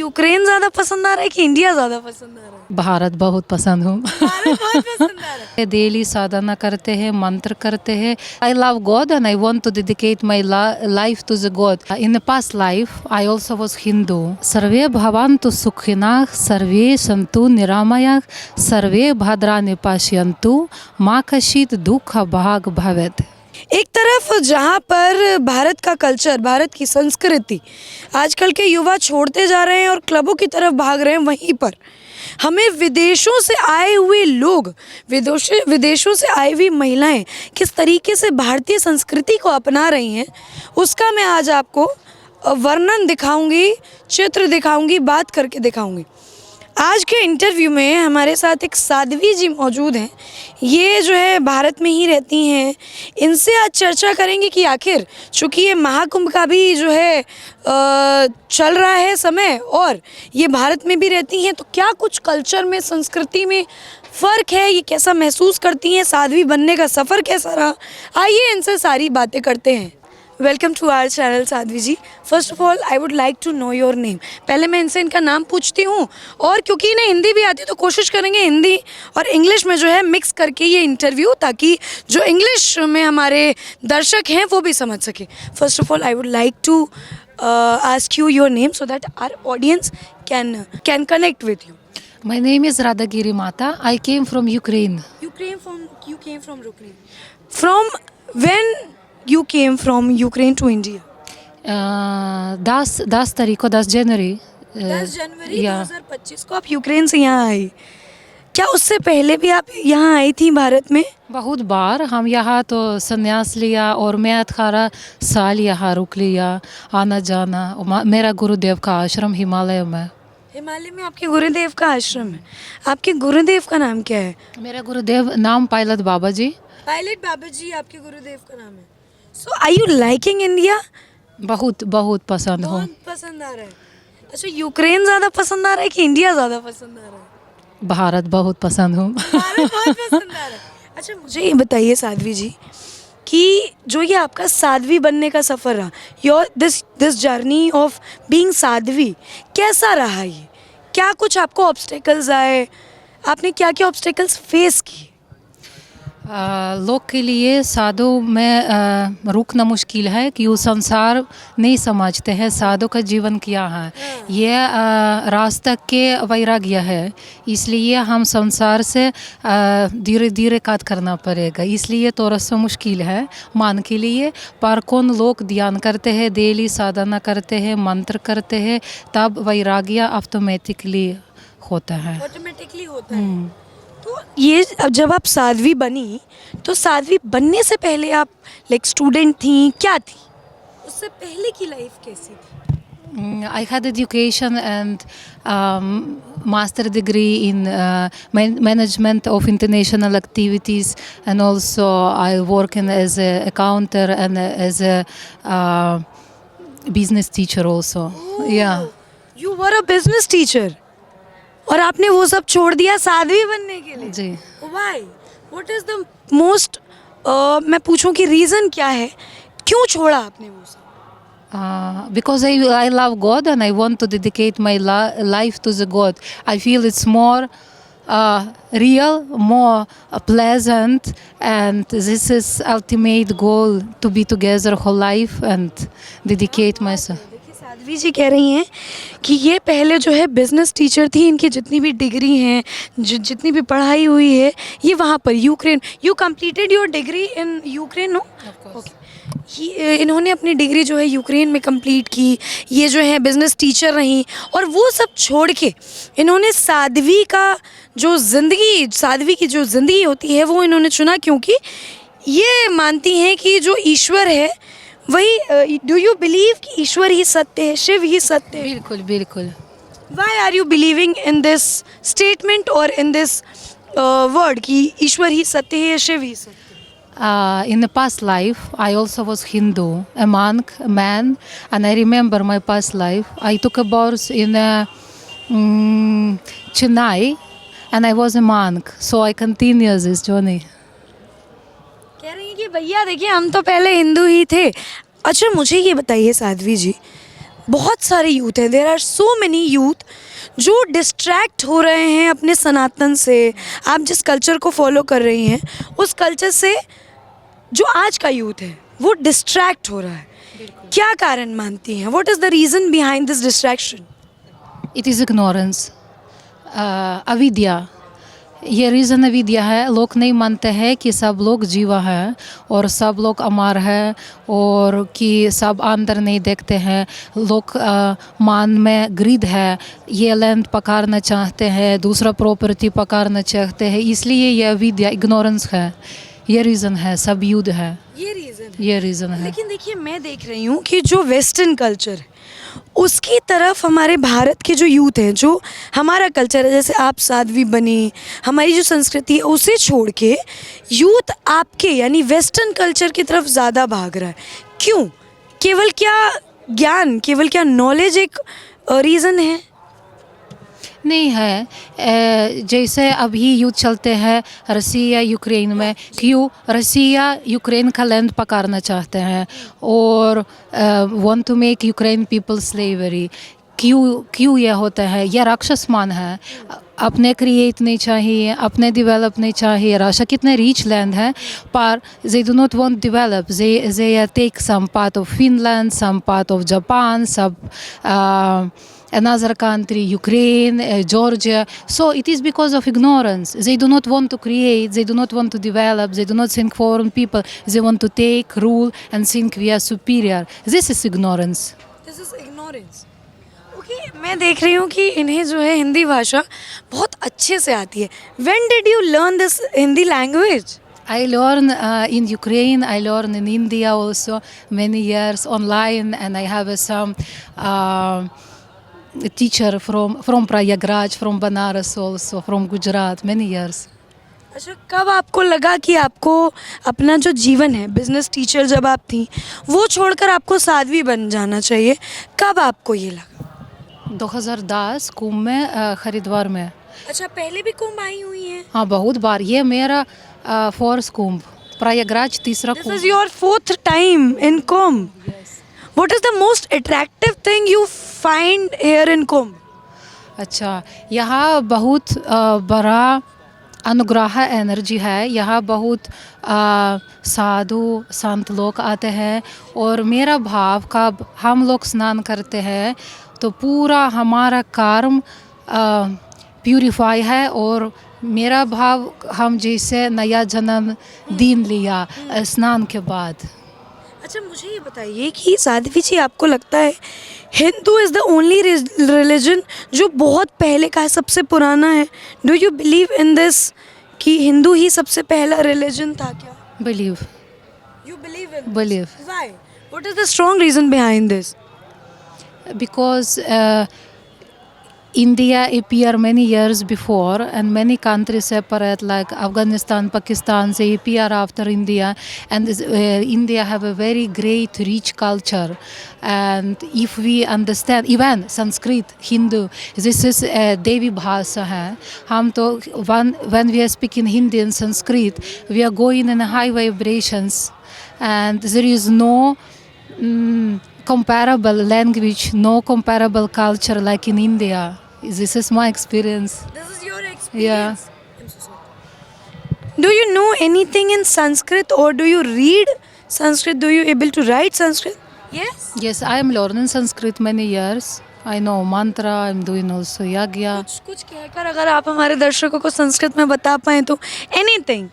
Ukraine ज़्यादा पसंद आ रहा है कि इंडिया ज़्यादा पसंद आ रहा है? भारत बहुत पसंद हूँ। भारत बहुत पसंद आ रहा है। डेली साधना करते हैं, मंत्र करते हैं. I love God and I want to dedicate my life to the God. In the past life, I also was Hindu. सर्वे भवन्तु सुखिनः, सर्वे सन्तु निरामयाः, सर्वे भद्राणि पश्यन्तु, मा कश्चित् दुःख भाग् भवेत्. एक तरफ जहाँ पर भारत का कल्चर, भारत की संस्कृति आजकल के युवा छोड़ते जा रहे हैं और क्लबों की तरफ भाग रहे हैं, वहीं पर हमें विदेशों से आए हुए लोग, विदेशों से आई हुई महिलाएं किस तरीके से भारतीय संस्कृति को अपना रही हैं, उसका मैं आज आपको वर्णन दिखाऊंगी, चित्र दिखाऊंगी, बात करके दिखाऊंगी। आज के इंटरव्यू में हमारे साथ एक साध्वी जी मौजूद हैं। ये जो है भारत में ही रहती हैं। इनसे आज चर्चा करेंगे कि आखिर चूँकि ये महाकुंभ का भी जो है चल रहा है समय और ये भारत में भी रहती हैं, तो क्या कुछ कल्चर में, संस्कृति में फ़र्क है, ये कैसा महसूस करती हैं, साध्वी बनने का सफ़र कैसा रहा। आइए इनसे सारी बातें करते हैं। Welcome to our channel Sadhvi ji. First of all I would like to know your name. पहले मैं इनसे इनका नाम पूछती हूँ और क्योंकि इन्हें हिंदी भी आती है तो कोशिश करेंगे हिंदी और इंग्लिश में जो है मिक्स करके ये इंटरव्यू, ताकि जो इंग्लिश में हमारे दर्शक हैं वो भी समझ सके। First of all I would like to ask you your name so that our audience can connect with you. My name is Radagiri Mata. I came from Ukraine. You came from Ukraine. From when you came from Ukraine to India? 10 तारीख को 10 जनवरी 10 जनवरी या 2025 को आप Ukraine से यहाँ आई। क्या उससे पहले भी आप यहाँ आई थी भारत में? बहुत बार हम यहाँ तो संन्यास लिया और मैं 18 साल यहाँ रुक लिया, आना जाना। मेरा गुरुदेव का आश्रम हिमालय में। हिमालय में आपके गुरुदेव का आश्रम है। आपके गुरुदेव का नाम क्या है? मेरा गुरुदेव नाम पायलट बाबा जी। पायलट बाबा जी आपके गुरुदेव का नाम है। सो आर यू लाइकिंग इंडिया? बहुत बहुत पसंद हूँ। बहुत पसंद आ रहा है। अच्छा, यूक्रेन ज़्यादा पसंद आ रहा है कि इंडिया ज़्यादा पसंद आ रहा है? भारत बहुत पसंद हूँ। भारत बहुत पसंद आ रहा है। अच्छा, मुझे ये बताइए साध्वी जी कि जो ये आपका साध्वी बनने का सफ़र रहा, your this journey of being Sadhvi, कैसा रहा ये? क्या कुछ आपको ऑब्स्टेकल्स आए? आपने क्या क्या ऑब्स्टेकल्स फेस किए? लोग के लिए साधु में रुकना मुश्किल है कि वो संसार नहीं समझते हैं साधु का जीवन क्या है। ये रास्ता के वैराग्य है, इसलिए हम संसार से धीरे धीरे काट करना पड़ेगा, इसलिए थोड़ा सा मुश्किल है मान के लिए। पर कौन लोग ध्यान करते हैं, डेली साधना करते हैं, मंत्र करते हैं, तब वैराग्य ऑटोमेटिकली होता है। ऑटोमेटिकली होता है। तो ये अब जब आप साध्वी बनी, तो साध्वी बनने से पहले आप लाइक स्टूडेंट थी, क्या थी? उससे पहले की लाइफ कैसी थी? I had education and master degree in management of international activities, and also I work as an accountant and as a business teacher also. Yeah. You were a business teacher. और आपने वो सब छोड़ दिया साध्वी बनने के लिए? जी। Why? What is the most मैं पूछूं कि रीज़न क्या है, क्यों छोड़ा आपने वो सब? Because I love God and I want to dedicate my life to the God. I feel it's more real, more pleasant, and this is ultimate goal, to be together whole life and dedicate myself. देखिए, साध्वी जी कह रही हैं कि ये पहले जो है business teacher थी, इनकी जितनी भी डिग्री हैं, जितनी भी पढ़ाई हुई है, ये वहाँ पर Ukraine. You completed your degree in Ukraine, no? इन्होंने अपनी डिग्री जो है यूक्रेन में कंप्लीट की। ये जो है बिज़नेस टीचर रहीं और वो सब छोड़ के इन्होंने साध्वी की जो ज़िंदगी होती है वो इन्होंने चुना, क्योंकि ये मानती हैं कि जो ईश्वर है वही, डू यू बिलीव कि ईश्वर ही सत्य है, शिव ही सत्य है? बिल्कुल बिल्कुल। Why are you believing in this statement और इन दिस वर्ड कि ईश्वर ही सत्य है या शिव ही सत्य? In the past life, I also was Hindu, a monk, a man, and I remember my past life. I took a course in Chennai, and I was a monk, so I continue this journey. कह रही हैं कि भैया देखिए, हम तो पहले हिंदू ही थे। अच्छा, मुझे ये बताइए साध्वी जी, बहुत सारे यूथ हैं, there are so many youth जो डिस्ट्रैक्ट हो रहे हैं अपने सनातन से। आप जिस कल्चर को फॉलो कर रही हैं उस कल्चर से जो आज का यूथ है वो डिस्ट्रैक्ट हो रहा है। क्या कारण मानती हैं? What is the reason behind this distraction? It is ignorance, अविद्या। ये रीज़न अविद्या है। लोग नहीं मानते हैं कि सब लोग जीवा है और सब लोग अमर है और कि सब अंदर नहीं देखते हैं। लोग मान में ग्रीड है, ये लैंड पकड़ना चाहते हैं, दूसरा प्रॉपर्टी पकड़ना चाहते हैं, इसलिए ये अविद्या, इग्नोरेंस है। ये रीज़न है, सब युद्ध है, ये रीज़न है। लेकिन देखिए, मैं देख रही हूँ कि जो वेस्टर्न कल्चर है उसकी तरफ हमारे भारत के जो यूथ हैं, जो हमारा कल्चर है, जैसे आप साध्वी बनी, हमारी जो संस्कृति है उसे छोड़ के यूथ आपके यानी वेस्टर्न कल्चर की तरफ ज़्यादा भाग रहा है। क्यों? केवल क्या ज्ञान, केवल क्या नॉलेज एक रीज़न है? नहीं है। जैसे अभी युद्ध चलते हैं रसिया यूक्रेन में, क्यों रसिया यूक्रेन का लैंड पकड़ना चाहते हैं और want to make Ukraine people slavery. क्यों ये होता है? ये राक्षस मान है। अपने क्रिएट नहीं चाहिए, अपने डेवलप नहीं चाहिए। रशिया कितने रिच लैंड है पर they do not want develop. They take some part of Finland, some part of Japan, some another country, Ukraine, Georgia. So it is because of ignorance. They do not want to create, they do not want to develop, they do not think for own people. They want to take, rule and think we are superior. This is ignorance. This is ignorance. Okay, मैं देख रही हूँ कि इन्हें जो है हिंदी भाषा बहुत अच्छे से आती है। When did you learn this Hindi language? I learn in Ukraine, I learn in India also many years online, and I have some teacher from Prayagraj, from Banaras also, from Gujarat, many years. अच्छा, कब आपको लगा कि आपको अपना जो जीवन है, बिजनेस टीचर जब आप थी, वो छोड़कर आपको साध्वी बन जाना चाहिए? कब आपको ये लगा? 2010 कुंभ में, हरिद्वार में। अच्छा, पहले भी कुंभ आई हुई हैं? हाँ, बहुत बार। ये मेरा फोर्थ कुंभ, प्रयागराज तीसरा this Kumbh. Is your fourth time in Kumbh. What is the most attractive thing you find here in Kumbh? अच्छा, यहाँ बहुत बड़ा अनुग्रह एनर्जी है। यहाँ बहुत साधु संत लोग आते हैं और मेरा भाव का हम लोग स्नान करते हैं तो पूरा हमारा कर्म प्यूरिफाई है और मेरा भाव हम जैसे नया जन्म दिन लिया स्नान के बाद। अच्छा, मुझे ये बताइए कि साध्वी जी, आपको लगता है Hindu is the only religion जो बहुत पहले का है, सबसे पुराना है? Do you believe in this कि हिंदू ही सबसे पहला रिलीजन था क्या? Believe. You believe in? Believe. Why? What is the strong reason behind this? Because India appeared many years before and many countries separate like Afghanistan, Pakistan, they appear after India, and India have a very great rich culture. And if we understand even Sanskrit, Hindu, this is Devi Bhasha hai. हम तो when we are speaking Hindi and Sanskrit, we are going in high vibrations and there is no comparable language, no comparable culture like in India. This is my experience. This is your experience. Yeah. I'm so sorry. Do you know anything in Sanskrit or do you read Sanskrit? Do you able to write Sanskrit? Yes. Yes, I am learning Sanskrit many years. I know mantra, I'm doing also yagya. कुछ कहकर अगर आप हमारे दर्शकों को संस्कृत में बता पाएं तो एनीथिंग।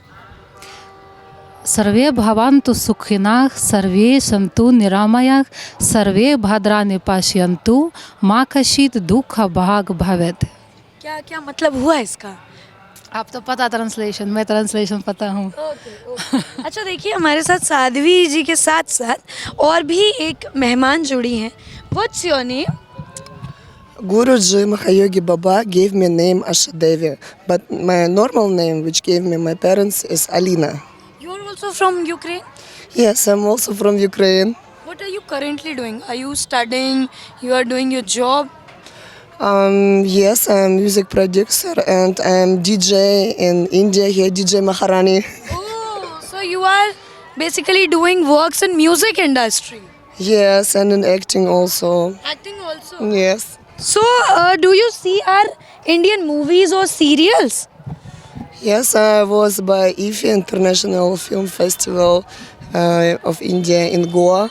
सर्वे भवन्तु सुखिनः, सर्वे सन्तु निरामयाः, सर्वे भद्राणि पश्यन्तु, मा कश्चित् दुःख भाग् भवेत्। क्या क्या मतलब हुआ इसका? आप तो पता ट्रांसलेशन, मैं ट्रांसलेशन पता हूँ। अच्छा, देखिए, हमारे साथ साध्वी जी के साथ साथ और भी एक मेहमान जुड़ी हैं। What's your name? Guruji Mahayogi Baba gave me name Ashadevi, but my normal name, which gave me my parents, is Alina. You're also from Ukraine? Yes, I'm also from Ukraine. What are you currently doing? Are you studying? You are doing your job? Yes, I'm music producer and I'm DJ in India here, DJ Maharani. Oh, so you are basically doing works in music industry. Yes, and in acting also. Acting also. Yes. So, do you see our Indian movies or serials? Yes, I was by IFFI International Film Festival of India in Goa.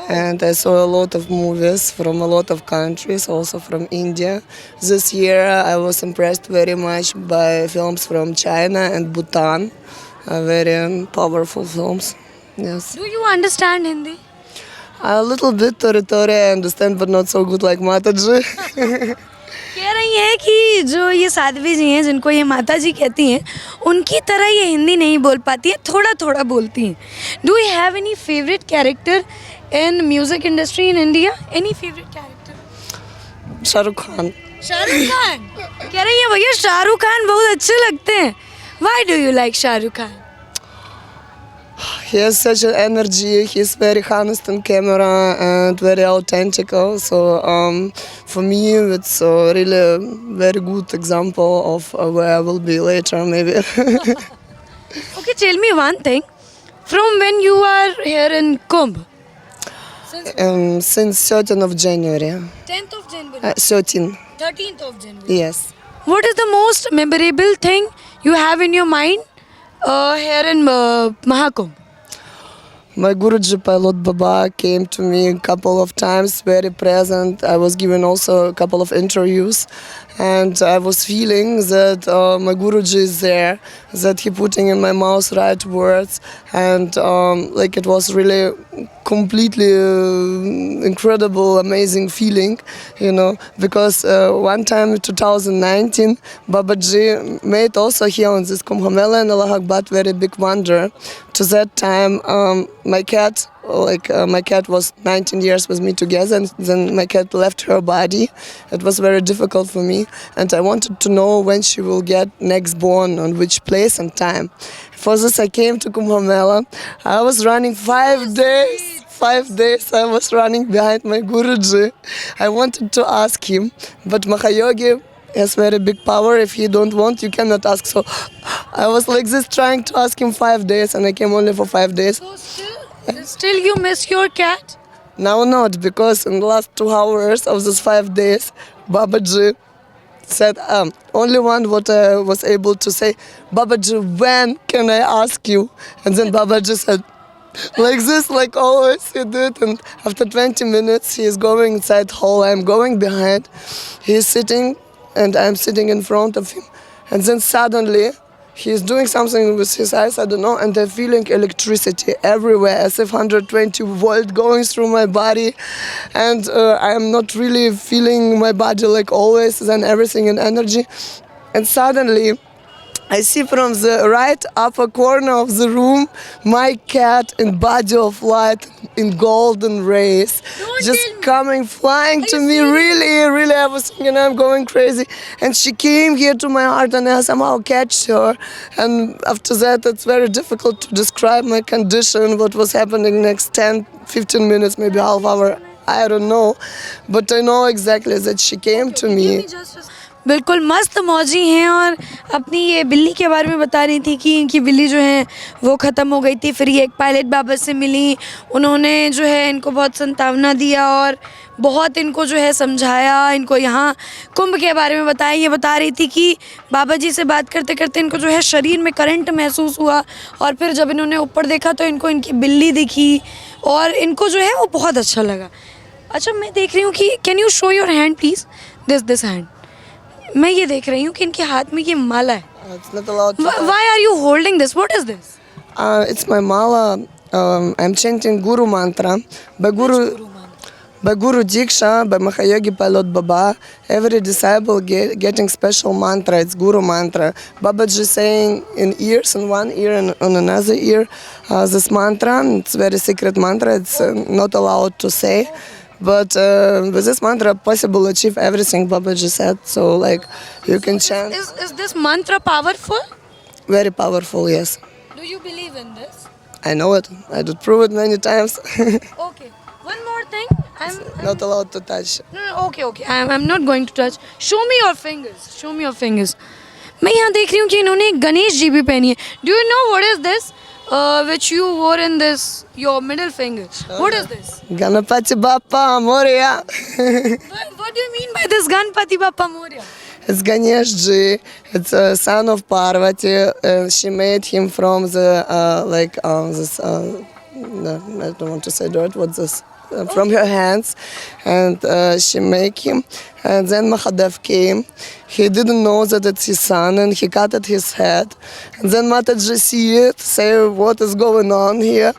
And I saw a lot of movies from a lot of countries, also from India. This year I was impressed very much by films from China and Bhutan, very powerful films. Yes. Do you understand Hindi? A little bit Tori I understand, but not so good like Mataji. कह रही हैं कि जो ये साध्वी जी हैं जिनको ये माता जी कहती हैं उनकी तरह ये हिंदी नहीं बोल पाती है, थोड़ा थोड़ा बोलती हैं. Do you have any favourite character in music industry in India? Any favourite character? Shahrukh Khan. Shahrukh Khan. कह रही है भैया शाहरुख खान बहुत अच्छे लगते हैं. Why do you like Shahrukh Khan? He has such an energy. He's very honest on camera and very authentic. So for me, it's really a very good example of where I will be later, maybe. Okay, tell me one thing. From when you are here in Kumbh? Since 13th of January. 10th of January. 13. 13th of January. Yes. What is the most memorable thing you have in your mind here in Mahakumbh? My Guruji Pilot Baba came to me a couple of times, very present. I was given also a couple of interviews, and I was feeling that my Guruji is there, that he putting in my mouth right words, and like it was really completely incredible, amazing feeling, because one time in 2019, Babaji made also here on this Kumbh Mela in Allahabad very big wonder. To that time, my cat was 19 years with me together, and then my cat left her body. It was very difficult for me, and I wanted to know when she will get next born, on which place and time. For this I came to Kumbh Mela. I was running 5 days. 5 days I was running behind my Guruji. I wanted to ask him, but Mahayogi has very big power. If he don't want, you cannot ask. So I was like this trying to ask him 5 days, and I came only for 5 days. So still you miss your cat? Now not, because in the last 2 hours of these 5 days, Babaji said only one what I was able to say, Babaji, when can I ask you? And then Babaji said, like this, like always he did. And after 20 minutes, he is going inside hall. I'm going behind. He is sitting, and I'm sitting in front of him. And then suddenly, he's doing something with his eyes, I don't know, and I'm feeling electricity everywhere, as if 120 volt going through my body. And I'm not really feeling my body like always, then everything in energy. And suddenly, I see from the right upper corner of the room my cat in body of light in golden rays, just coming, flying to me. Really, I was thinking I'm going crazy. And she came here to my heart, and I somehow catch her. And after that, it's very difficult to describe my condition, what was happening next 10, 15 minutes, maybe half hour, I don't know. But I know exactly that she came to me. बिल्कुल मस्त मौजी हैं और अपनी ये बिल्ली के बारे में बता रही थी कि इनकी बिल्ली जो है वो ख़त्म हो गई थी. फिर ये एक पायलट बाबा से मिली, उन्होंने जो है इनको बहुत सांत्वना दिया और बहुत इनको जो है समझाया, इनको यहाँ कुंभ के बारे में बताया. ये बता रही थी कि बाबा जी से बात करते करते इनको जो है शरीर में करंट महसूस हुआ, और फिर जब इन्होंने ऊपर देखा तो इनको इनकी बिल्ली दिखी और इनको जो है वो बहुत अच्छा लगा. अच्छा, मैं देख रही हूँ कि can you show your hand please, this hand. मैं ये देख रही हूँ कि इनके हाथ में ये माला है. It's not allowed to. Why are you holding this? What is this? It's my mala. I'm chanting Guru mantra. By Guru Diksha, by Mahayogi Pilot Baba, every disciple getting special mantra. It's Guru mantra. Babaji saying in ears, in one ear and on another ear, this mantra. It's very secret mantra. It's not allowed to say. But with this mantra, possible achieve everything Babaji said. So like you can chant. Is this mantra powerful? Very powerful, yes. Do you believe in this? I know it. I did prove it many times. Okay. One more thing. I'm Not allowed to touch. No, okay. I'm not going to touch. Show me your fingers. Show me your fingers. मैं यहाँ देख रही हूँ कि इन्होंने एक गणेश जी भी पहनी है. Do you know what is this? which you wore in this your middle finger. What is this? Ganapati Bappa Moria. What do you mean by this Ganpati Bappa Moria? It's Ganesh Ji. It's a son of Parvati. She made him from the this. No, I don't want to say dirt. What's this? From her hands, and she make him. And then Mahadev came. He didn't know that it's his son, and he cut at his head. And then Mataji see it, say what is going on here.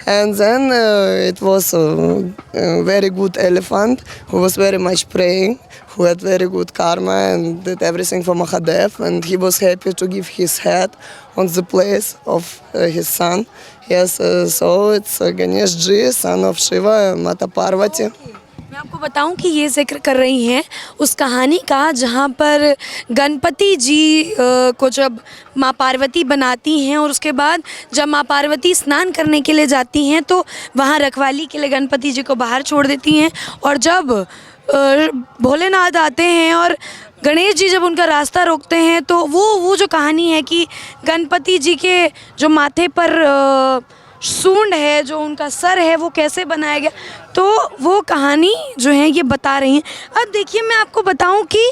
And then it was a very good elephant who was very much praying, who had very good karma and did everything for Mahadev. And he was happy to give his head on the place of his son. Yes, so it's Ganesh Ji, son of Shiva, Mata Parvati. मैं आपको बताऊं कि ये जिक्र कर रही हैं उस कहानी का जहाँ पर गणपति जी को जब माँ पार्वती बनाती हैं और उसके बाद जब माँ पार्वती स्नान करने के लिए जाती हैं तो वहाँ रखवाली के लिए गणपति जी को बाहर छोड़ देती हैं। और जब भोलेनाथ आते हैं और गणेश जी जब उनका रास्ता रोकते हैं तो वो जो कहानी है कि गणपति जी के जो माथे पर सूंड है, जो उनका सर है, वो कैसे बनाया गया, तो वो कहानी जो है ये बता रही हैं। अब देखिए मैं आपको बताऊं कि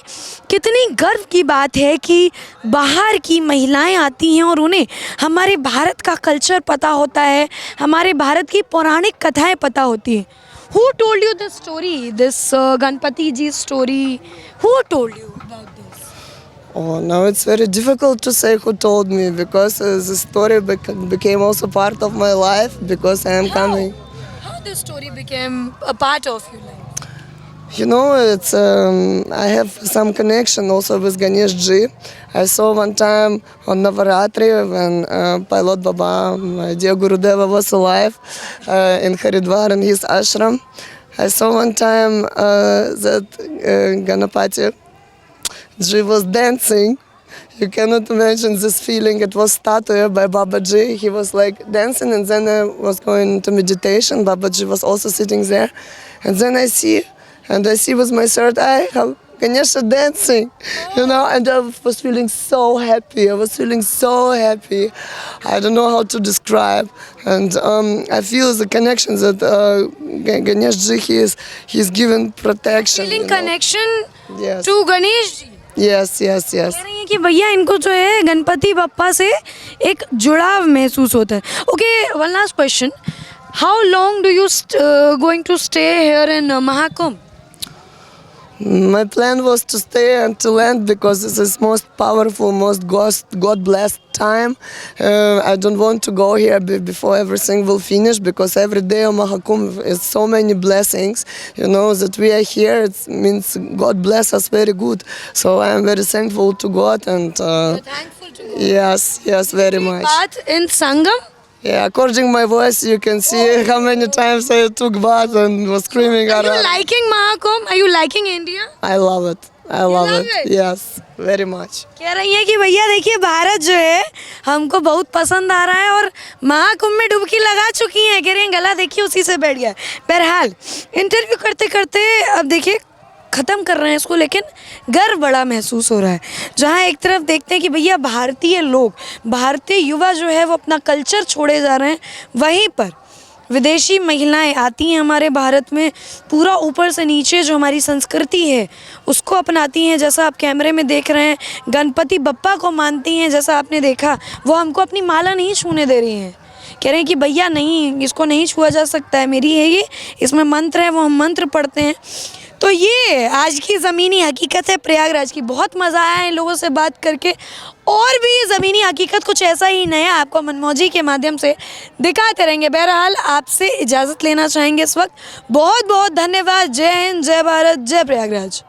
कितनी गर्व की बात है कि बाहर की महिलाएं आती हैं और उन्हें हमारे भारत का कल्चर पता होता है, हमारे भारत की पौराणिक कथाएं पता होती हैं। Who told you this story, this Ganpati ji story? Who told you about this? Oh, now it's very difficult to say who told me because the story became also part of my life because I am coming. How this story became a part of your life? You know, it's I have some connection also with Ganesh Ji. I saw one time on Navaratri when Pilot Baba, my dear Gurudeva, was alive in Haridwar in his ashram. I saw one time that Ganapati Ji was dancing. You cannot imagine this feeling. It was statue by Babaji. He was like dancing, and then I was going into meditation. Babaji was also sitting there, and then I see with my third eye how Ganesha dancing, you know, and I was feeling so happy. I don't know how to describe, and I feel the connection that Ganesh Ji he's given protection. Feeling you know. connection Yes. to Ganesh ji. Yes. कह रही हैं कि भैया इनको जो है गणपति बप्पा से एक जुड़ाव महसूस होता है। Okay, one last question. How long do you going to stay here in Mahakumbh? My plan was to stay until end because this is most powerful, most God-blessed time. I don't want to go here before everything will finish because every day on Mahakumbh is so many blessings. You know that we are here. It means God bless us very good. So I am very thankful to God and Thankful to God. yes, very much. Bath in Sangam? Yeah, according my voice, you can see how many times I took bath and was screaming Are you around. liking Mahakumbh? Are you liking India? I love it. I love love it. it? Yes, very much. कह रही हैं कि भैया देखिए भारत जो है हमको बहुत पसंद आ रहा है और महाकुंभ में डुबकी लगा चुकी हैं। कह रही हैं गला देखिए उसी से बैठ गया है। बहरहाल इंटरव्यू करते करते अब देखिए ख़त्म कर रहे हैं इसको, लेकिन गर्व बड़ा महसूस हो रहा है। जहाँ एक तरफ देखते हैं कि भैया भारतीय लोग, भारतीय युवा जो है वो अपना कल्चर छोड़े जा रहे हैं, वहीं पर विदेशी महिलाएं आती हैं हमारे भारत में, पूरा ऊपर से नीचे जो हमारी संस्कृति है उसको अपनाती हैं। जैसा आप कैमरे में देख रहे हैं, गणपति बप्पा को मानती हैं, जैसा आपने देखा वो हमको अपनी माला नहीं छूने दे रही हैं। कह रहे हैं कि भैया नहीं, इसको नहीं छुआ जा सकता है, मेरी है ये, इसमें मंत्र है, वो हम मंत्र पढ़ते हैं। तो ये आज की ज़मीनी हकीकत है प्रयागराज की। बहुत मज़ा आया इन लोगों से बात करके, और भी ज़मीनी हकीकत कुछ ऐसा ही नया आपको मनमौजी के माध्यम से दिखाते रहेंगे। बहरहाल आपसे इजाज़त लेना चाहेंगे इस वक्त। बहुत बहुत धन्यवाद। जय हिंद, जय भारत, जय प्रयागराज।